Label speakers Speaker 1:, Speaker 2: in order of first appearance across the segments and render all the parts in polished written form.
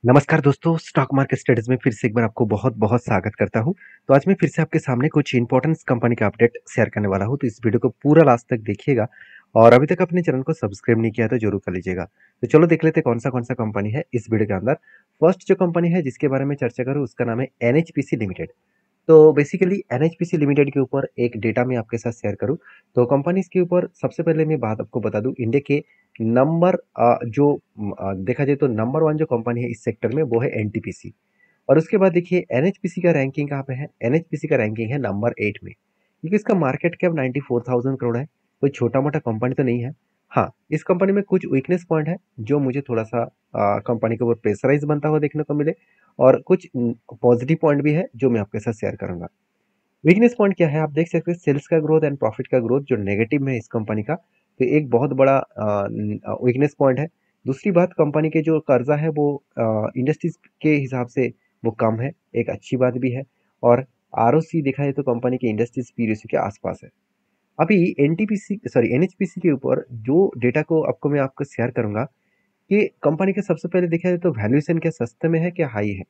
Speaker 1: नमस्कार दोस्तों, stock market studies में फिर से एक बार आपको बहुत-बहुत स्वागत करता हूं। तो आज मैं फिर से आपके सामने कुछ इंपॉर्टेंट कंपनी का अपडेट शेयर करने वाला हूं, तो इस वीडियो को पूरा लास्ट तक देखिएगा और अभी तक अपने चैनल को सब्सक्राइब नहीं किया तो जरूर कर लीजिएगा। तो चलो देख लेते हैं कौन सा कंपनी है इस वीडियो के अंदर। फर्स्ट जो कंपनी है जिसके बारे में चर्चा करूँ उसका नाम है एनएचपीसी लिमिटेड। तो बेसिकली एनएचपीसी लिमिटेड के ऊपर एक डेटा मैं आपके साथ शेयर करूं तो कंपनीज के ऊपर सबसे पहले मैं बात आपको बता दूं इंडिया के नंबर देखा जाए तो नंबर वन जो कंपनी है इस सेक्टर में वो है एनटीपीसी। और उसके बाद देखिए एनएचपीसी का रैंकिंग कहाँ पे है। एनएचपीसी का रैंकिंग है नंबर 8 में, क्योंकि इसका मार्केट कैप 94,000 करोड़ है। कोई छोटा मोटा कंपनी तो नहीं है। हाँ, इस कंपनी में कुछ वीकनेस पॉइंट है जो मुझे थोड़ा सा कंपनी के ऊपर प्रेशराइज बनता हुआ देखने को मिले, और कुछ पॉजिटिव पॉइंट भी है जो मैं आपके साथ शेयर करूंगा। वीकनेस पॉइंट क्या है आप देख सकते हैं, सेल्स का ग्रोथ एंड प्रॉफिट का ग्रोथ जो नेगेटिव में है इस कंपनी का, तो एक बहुत बड़ा वीकनेस पॉइंट है। दूसरी बात, कंपनी के जो कर्जा है वो इंडस्ट्रीज के हिसाब से वो कम है, एक अच्छी बात भी है। और आरओसी देखा जाए तो कंपनी के इंडस्ट्रीज पी रेशियो के आसपास है। अभी एनएचपीसी के ऊपर जो डेटा को मैं आपको शेयर करूंगा कि कंपनी के सबसे पहले देखा जाए तो वैल्यूएशन क्या सस्ते में है क्या हाई है।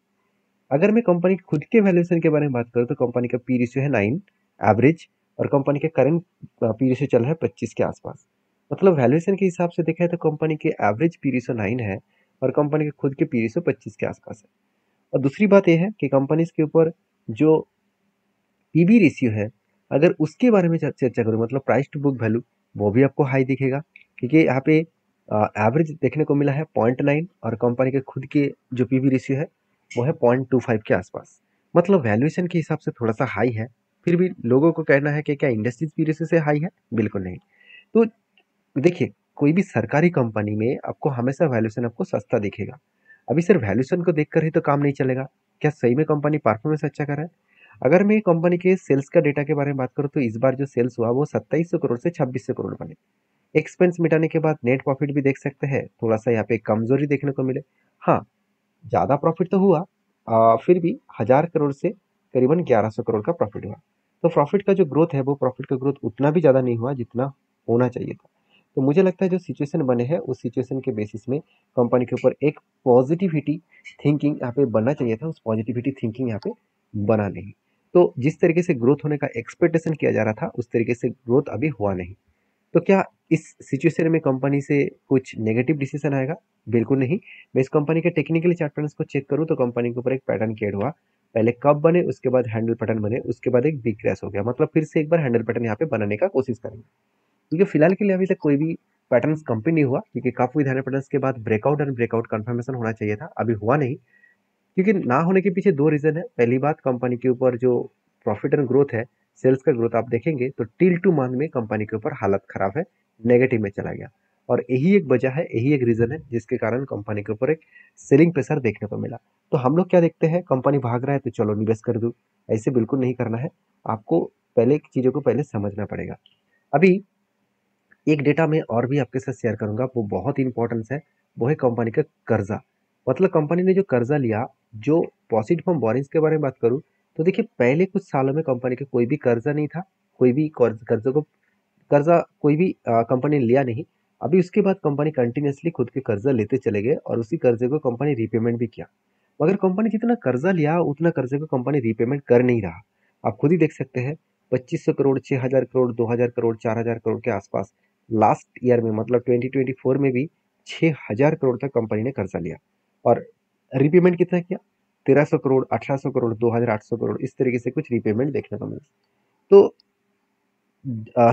Speaker 1: अगर मैं कंपनी खुद के वैल्यूएशन के बारे में बात करूँ तो कंपनी का पी रेशियो है 9 एवरेज, और कंपनी के करंट पी रेशियो चल रहा है 25 के आसपास। मतलब वैल्यूएशन के हिसाब से देखा है तो कंपनी के एवरेज पी रेशियो 9 है और कंपनी के खुद के पी रेशियो 25 के आसपास है। और दूसरी बात यह है कि कंपनीज के ऊपर जो पीबी रेशियो है, अगर उसके बारे में चर्चा करूँ मतलब प्राइस टू बुक वैल्यू, वो भी आपको हाई दिखेगा, क्योंकि यहाँ पे एवरेज देखने को मिला है 0.9 और कंपनी के खुद के जो पीबी रेशियो है वो है 0.25 के आसपास। मतलब वैल्यूएशन के हिसाब से थोड़ा सा हाई है। फिर भी लोगों को कहना है कि क्या इंडस्ट्रीज पी रेशियो से हाई है, बिल्कुल नहीं। तो देखिए, कोई भी सरकारी कंपनी में आपको हमेशा वैल्यूएशन आपको सस्ता दिखेगा। अभी सिर्फ वैल्यूएशन को देखकर ही तो काम नहीं चलेगा। क्या सही में कंपनी परफॉर्मेंस अच्छा कर रहा है? अगर मैं कंपनी के सेल्स का डेटा के बारे में बात करूँ तो इस बार जो सेल्स हुआ वो 2700 करोड़ से 2600 करोड़ बने। एक्सपेंस मिटाने के बाद नेट प्रॉफिट भी देख सकते हैं, थोड़ा सा यहाँ पे कमजोरी देखने को मिले। हाँ, ज्यादा प्रॉफिट तो हुआ, फिर भी 1000 करोड़ से करीबन 1100 करोड़ का प्रॉफिट हुआ। तो प्रॉफिट का जो ग्रोथ है वो प्रॉफिट का ग्रोथ उतना भी ज्यादा नहीं हुआ जितना होना चाहिए था। तो मुझे लगता है जो सिचुएशन बने हैं उस सिचुएशन के बेसिस में कंपनी के ऊपर एक पॉजिटिविटी थिंकिंग यहाँ पे बनना चाहिए था, उस पॉजिटिविटी थिंकिंग यहाँ पे बना नहीं। तो जिस तरीके से ग्रोथ होने का एक्सपेक्टेशन किया जा रहा था उस तरीके से ग्रोथ अभी हुआ नहीं। तो क्या इस सिचुएशन में कंपनी से कुछ नेगेटिव डिसीजन आएगा? बिल्कुल नहीं। मैं इस कंपनी के टेक्निकली चार्ट पैटर्न्स को चेक करूँ तो कंपनी के ऊपर एक पैटर्न क्रिएट हुआ। पहले कप बने, उसके बाद हैंडल पैटर्न बने, उसके बाद एक बिग क्रैश हो गया। मतलब फिर से एक बार हैंडल पैटर्न यहाँ पे बनाने का कोशिश करेंगे, क्योंकि फिलहाल के लिए अभी तक कोई भी पैटर्न्स कंप्लीट नहीं हुआ, क्योंकि कप विद हैंडल पैटर्न्स के बाद ब्रेकआउट एंड ब्रेकआउट कंफर्मेशन होना चाहिए था, अभी हुआ नहीं। क्योंकि ना होने के पीछे दो रीजन है। पहली बात, कंपनी के ऊपर जो प्रॉफिट एंड ग्रोथ है, सेल्स का ग्रोथ आप देखेंगे तो टिल टू मंथ में कंपनी के ऊपर हालत खराब है, नेगेटिव में चला गया। और यही एक वजह है, यही एक रीजन है जिसके कारण कंपनी के ऊपर एक सेलिंग प्रेशर देखने को मिला। तो हम लोग क्या देखते हैं, कंपनी भाग रहा है तो चलो निवेश कर दो, ऐसे बिल्कुल नहीं करना है। आपको पहले चीजों को पहले समझना पड़ेगा। अभी एक डेटा में और भी आपके साथ शेयर करूंगा, वो बहुत इंपॉर्टेंस है। वो है कंपनी का कर्जा। मतलब कंपनी ने जो कर्जा लिया, जो पॉसिट फ्रॉम बोरिंग्स के बारे में बात करूं तो देखिए पहले कुछ सालों में कंपनी का कोई भी कर्जा नहीं था। कोई भी कर्जा कोई भी कंपनी ने लिया नहीं। अभी उसके बाद कंपनी कंटिन्यूसली खुद के कर्जा लेते चले गए और उसी कर्जे को कंपनी रीपेमेंट भी किया। मगर कंपनी जितना कर्जा लिया उतना कर्जे को कंपनी रीपेमेंट कर नहीं रहा। आप खुद ही देख सकते हैं, 2500 करोड़, 6000 करोड़, 2000 करोड़, 4000 करोड़ के आसपास लास्ट ईयर में, मतलब 2024 में भी 6000 करोड़ तक कंपनी ने कर्जा लिया। और रीपेमेंट कितना किया? 1300 करोड़, 1800 करोड़, 2800 करोड़, इस तरीके से कुछ रीपेमेंट देखने को मिला। तो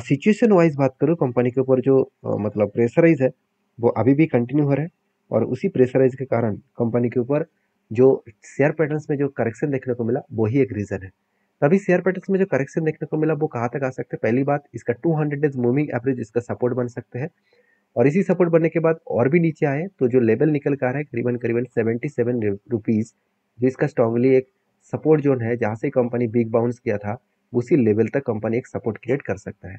Speaker 1: सिचुएशन वाइज बात करूँ, कंपनी के ऊपर जो मतलब प्रेशराइज है वो अभी भी कंटिन्यू हो रहा है। और उसी प्रेशराइज के कारण कंपनी के ऊपर जो शेयर पैटर्न्स में जो करेक्शन देखने को मिला वही एक रीजन है। तभी शेयर पैटर्न्स में जो करेक्शन देखने को मिला वो कहाँ तक आ सकते हैं? पहली बात, इसका 200 डेज मूविंग एवरेज इसका सपोर्ट बन सकते हैं। और इसी सपोर्ट बनने के बाद और भी नीचे आए तो जो लेवल निकल कर आ रहा है करीबन करीबन 77 रुपीज, जो इसका स्ट्रांगली एक सपोर्ट जोन है, जहाँ से कंपनी बिग बाउंस किया था उसी लेवल तक कंपनी एक सपोर्ट क्रिएट कर सकता है।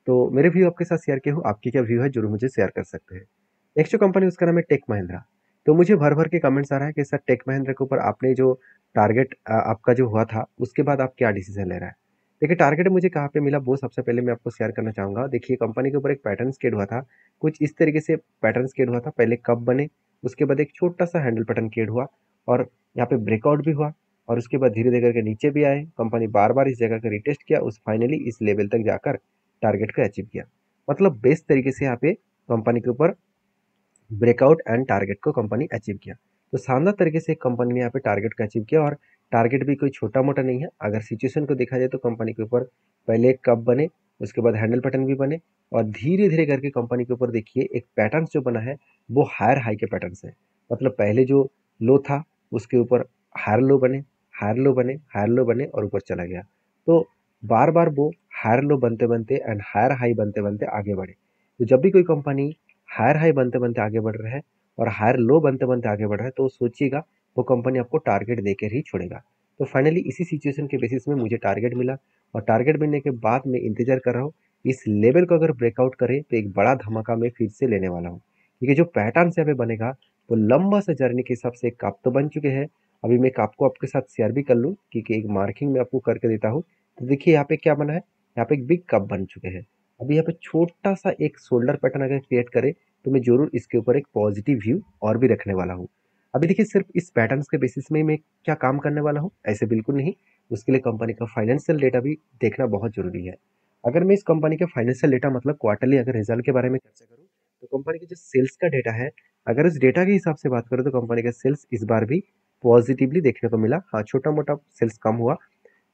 Speaker 1: तो मेरे व्यू आपके साथ शेयर किया हूँ, आपकी क्या व्यू है जरूर मुझे शेयर कर सकते हैं। नेक्स्ट जो कंपनी उसका नाम है टेक महिंद्रा। तो मुझे भर भर के कमेंट्स आ रहा है कि सर टेक महिंद्रा के ऊपर आपने जो टारगेट आपका जो हुआ था उसके बाद आप क्या डिसीजन ले रहा है। देखिए, टारगेट मुझे कहाँ पे मिला वो सबसे पहले मैं आपको शेयर करना चाहूंगा। देखिए, कंपनी के ऊपर एक पैटर्न स्केड हुआ था, कुछ इस तरीके से पैटर्न स्केड हुआ था। पहले कप बने, उसके बाद एक छोटा सा हैंडल पैटर्न क्रिएट हुआ और यहाँ पे ब्रेकआउट भी हुआ और उसके बाद धीरे धीरे करके नीचे भी आए। कंपनी बार बार इस जगह का रिटेस्ट किया, उस फाइनली इस लेवल तक जाकर टारगेट को अचीव किया। मतलब बेस्ट तरीके से यहाँ पे कंपनी के ऊपर ब्रेकआउट एंड टारगेट को कंपनी अचीव किया। तो शानदार तरीके से कंपनी ने यहाँ पे टारगेट को अचीव किया और टारगेट भी कोई छोटा मोटा नहीं है। अगर सिचुएशन को देखा जाए तो कंपनी के ऊपर पहले एक कप बने, उसके बाद हैंडल पैटर्न भी बने और धीरे धीरे करके कंपनी के ऊपर देखिए एक पैटर्न जो बना है वो हायर हाई के पैटर्न है। मतलब पहले जो लो था उसके ऊपर हायर लो बने, हायर लो बने, हायर लो बने और ऊपर चला गया। तो बार बार वो हायर लो बनते बनते एंड हायर हाई बनते बनते आगे बढ़े। तो जब भी कोई कंपनी हायर हाई बनते बनते आगे बढ़ रहा है और हायर लो बनते बनते आगे बढ़ रहा है तो सोचिएगा वो कंपनी आपको टारगेट देकर ही छोड़ेगा। तो फाइनली इसी सिचुएशन के बेसिस में मुझे टारगेट मिला और टारगेट मिलने के बाद मैं इंतजार कर रहा हूँ इस लेवल को अगर ब्रेकआउट करे तो एक बड़ा धमाका मैं फिर से लेने वाला हूँ, क्योंकि जो पैटर्न यहाँ पे बनेगा वो लंबा सा जर्नी के हिसाब से एक काप तो बन चुके हैं। अभी मैं काप को आपके साथ शेयर भी कर लूँ क्योंकि एक मार्किंग में आपको करके देता हूँ। तो देखिए यहाँ पे क्या बना है, यहाँ पे एक बिग कप बन चुके हैं। अभी यहाँ पे छोटा सा एक शोल्डर पैटर्न अगर क्रिएट करे तो मैं जरूर इसके ऊपर एक पॉजिटिव व्यू और भी रखने वाला हूँ। अभी देखिए सिर्फ इस पैटर्न्स के बेसिस में मैं क्या काम करने वाला हूँ, ऐसे बिल्कुल नहीं। उसके लिए कंपनी का फाइनेंशियल डेटा भी देखना बहुत जरूरी है। अगर मैं इस कंपनी के फाइनेंशियल डेटा मतलब क्वार्टरली अगर रिजल्ट के बारे में चर्चा करूँ तो कंपनी के जो सेल्स का डेटा है, अगर इस डेटा के हिसाब से बात करूँ तो कंपनी का सेल्स इस बार भी पॉजिटिवली देखने को मिला। हाँ, छोटा मोटा सेल्स कम हुआ,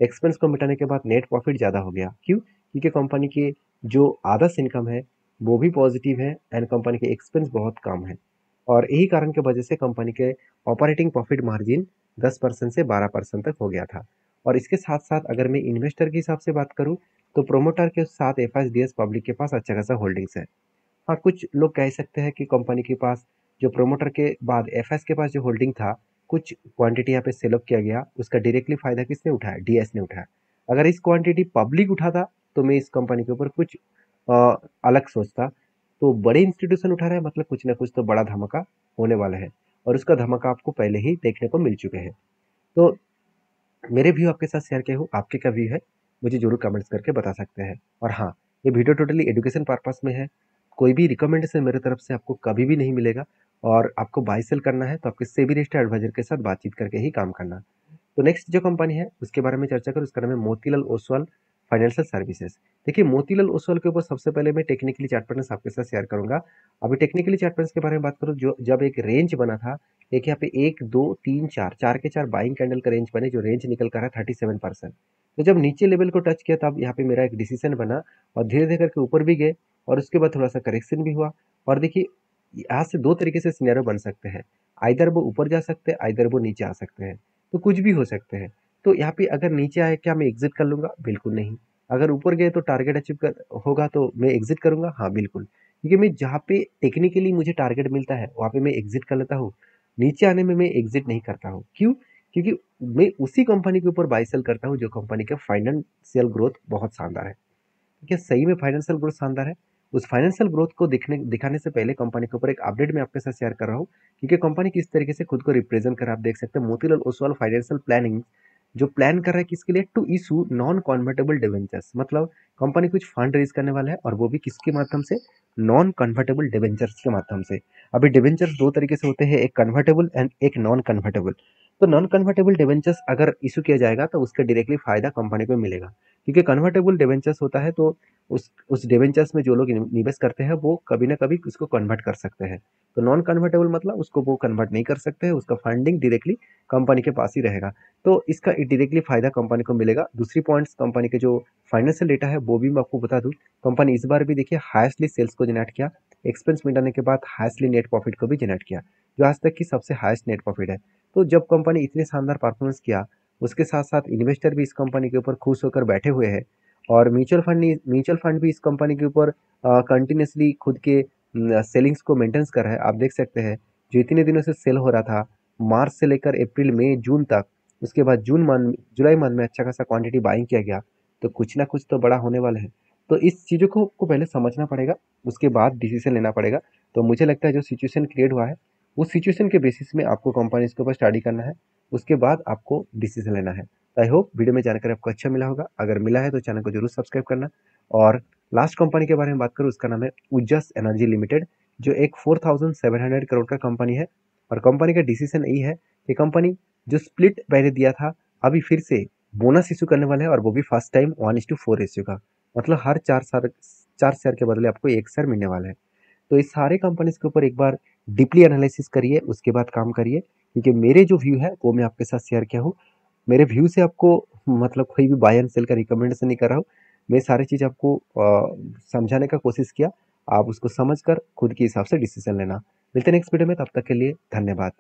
Speaker 1: एक्सपेंस को मिटाने के बाद नेट प्रॉफिट ज़्यादा हो गया। क्यों? क्योंकि कंपनी की जो आदर्श इनकम है वो भी पॉजिटिव है एंड कंपनी के एक्सपेंस बहुत कम है और यही कारण की वजह से कंपनी के ऑपरेटिंग प्रॉफिट मार्जिन 10% से 12% तक हो गया था। और इसके साथ साथ अगर मैं इन्वेस्टर के हिसाब से बात करूं तो प्रोमोटर के साथ एफएसडीएस पब्लिक के पास अच्छा खासा होल्डिंग्स है। हाँ, कुछ लोग कह सकते हैं कि कंपनी के पास जो प्रोमोटर के बाद एफएस के पास जो होल्डिंग था, कुछ क्वांटिटी यहाँ पे सेल ऑफ किया गया, उसका डायरेक्टली फायदा किसने उठाया? डीएस ने उठाया। अगर इस क्वांटिटी पब्लिक उठाता तो मैं इस कंपनी के ऊपर कुछ अलग सोचता। तो बड़े इंस्टीट्यूशन उठा रहे हैं मतलब कुछ ना कुछ तो बड़ा धमाका होने वाला है और उसका धमाका आपको पहले ही देखने को मिल चुके हैं। तो मेरे व्यू आपके साथ शेयर किया हूँ, आपके क्या व्यू है मुझे जरूर कमेंट्स करके बता सकते हैं। और हाँ, ये वीडियो टोटली एजुकेशन पर्पस में है, कोई भी रिकमेंडेशन मेरे तरफ से आपको कभी भी नहीं मिलेगा। और आपको बाय सेल करना है तो आपके सेबी रजिस्टर्ड एडवाइजर के साथ बातचीत करके ही काम करना। तो नेक्स्ट जो कंपनी है उसके बारे में चर्चा करूँ, उसका नाम है मोतीलाल ओसवाल फाइनेंशियल सर्विसेज। देखिए मोतीलाल ओसवाल के ऊपर सबसे पहले मैं टेक्निकली चार्ट पैटर्न्स आपके साथ शेयर करूंगा। अभी टेक्निकली चार्ट पैटर्न्स के बारे में बात करूँ, जो जब एक रेंज बना था, एक यहाँ पे 1 2 3 4 4 के 4 बाइंग कैंडल का रेंज बने, जो रेंज निकल कर है 37%। तो जब नीचे लेवल को टच किया तब यहाँ पे मेरा एक डिसीजन बना और धीरे धीरे करके ऊपर भी गए और उसके बाद थोड़ा सा करेक्शन भी हुआ। और देखिए यहाँ से दो तरीके से सिनेरियो बन सकते हैं, आइदर वो ऊपर जा सकते हैं, आइदर वो नीचे आ सकते हैं, तो कुछ भी हो सकते हैं। तो यहाँ पे अगर नीचे आए क्या मैं एग्जिट कर लूंगा? बिल्कुल नहीं। अगर ऊपर गए तो टारगेट अचीव कर होगा तो मैं एग्जिट करूंगा? हाँ बिल्कुल, क्योंकि मैं जहाँ पे टेक्निकली मुझे टारगेट मिलता है वहाँ पे मैं एग्जिट कर लेता हूँ, नीचे आने में मैं एग्जिट नहीं करता हूँ। क्यों? क्योंकि मैं उसी कंपनी के ऊपर बाय सेल करता हूँ जो कंपनी का फाइनेंशियल ग्रोथ बहुत शानदार है। क्या सही में फाइनेंशियल ग्रोथ शानदार है? उस फाइनेंशियल ग्रोथ को दिखाने से पहले कंपनी के ऊपर एक अपडेट मैं आपके साथ शेयर कर रहा हूँ, क्योंकि कंपनी किस तरीके से खुद को रिप्रेजेंट कर, आप देख सकते हैं मोतीलाल ओसवाल फाइनेंशियल प्लानिंग जो प्लान कर रहा है किसके लिए? To issue non convertible debentures. मतलब कंपनी कुछ फंड रेज करने वाला है और वो भी किसके माध्यम से? नॉन कन्वर्टेबल डिवेंचर्स के माध्यम से। अभी डिवेंचर्स दो तरीके से होते हैं, एक कन्वर्टेबल एंड एक नॉन कन्वर्टेबल। तो नॉन कन्वर्टेबल डिवेंचर्स अगर इशू किया जाएगा तो उसका डायरेक्टली फायदा कंपनी को मिलेगा, क्योंकि कन्वर्टेबल डिवेंचर्स होता है तो उस डिवेंचर्स में जो लोग निवेश करते हैं वो कभी ना कभी उसको कन्वर्ट कर सकते हैं। तो नॉन कन्वर्टेबल मतलब उसको वो कन्वर्ट नहीं कर सकते हैं, उसका फंडिंग डायरेक्टली कंपनी के पास ही रहेगा। तो इसका डायरेक्टली फायदा कंपनी को मिलेगा। दूसरी पॉइंट्स कंपनी के जो फाइनेंशियल डेटा है वो भी मैं आपको बता दूं, कंपनी इस बार भी देखिए हाईएस्टली सेल्स को जनरेट किया, एक्सपेंस मिटाने के बाद हाईएस्टली नेट प्रॉफिट को भी जनरेट किया, जो आज तक की सबसे हाईएस्ट नेट प्रॉफिट है। तो जब कंपनी इतने शानदार परफॉर्मेंस किया, उसके साथ साथ इन्वेस्टर भी इस कंपनी के ऊपर खुश होकर बैठे हुए हैं और म्यूचुअल फंड भी इस कंपनी के ऊपर कंटिन्यूसली खुद के सेलिंग्स को मेंटेन्स कर रहा है। आप देख सकते हैं जो इतने दिनों से सेल हो रहा था, मार्च से लेकर अप्रैल मई जून तक, उसके बाद जुलाई मंथ में अच्छा खासा क्वांटिटी बाइंग किया गया, तो कुछ ना कुछ तो बड़ा होने वाला है। तो इस चीज़ों को पहले समझना पड़ेगा, उसके बाद डिसीजन लेना पड़ेगा। तो मुझे लगता है जो सिचुएशन क्रिएट हुआ है उस सिचुएशन के बेसिस में आपको कंपनी के ऊपर स्टडी करना है, उसके बाद आपको डिसीजन लेना है। आई होप वीडियो में जानकारी आपको अच्छा मिला होगा, अगर मिला है तो चैनल को जरूर सब्सक्राइब करना। और लास्ट कंपनी के बारे में बात करूँ, उसका नाम है उजस एनर्जी लिमिटेड, जो एक 4700 करोड़ का कंपनी है। और कंपनी का डिसीजन यही है कि कंपनी जो स्प्लिट पहले दिया था, अभी फिर से बोनस इशू करने वाला है, और वो भी फर्स्ट टाइम 1:4 रेशियो का। मतलब हर 4 शेयर के बदले आपको 1 शेयर मिलने वाला है। तो इस सारे कंपनीज के ऊपर एक बार डीपली एनालिसिस करिए, उसके बाद काम करिए, क्योंकि मेरे जो व्यू है वो मैं आपके साथ शेयर किया हूँ। मेरे व्यू से आपको मतलब कोई भी बाय एंड सेल का रिकमेंडेशन नहीं कर रहा हूँ। मैं सारी चीज़ आपको समझाने का कोशिश किया। आप उसको समझकर खुद के हिसाब से डिसीजन लेना। मिलते हैं नेक्स्ट वीडियो में, तब तक के लिए धन्यवाद।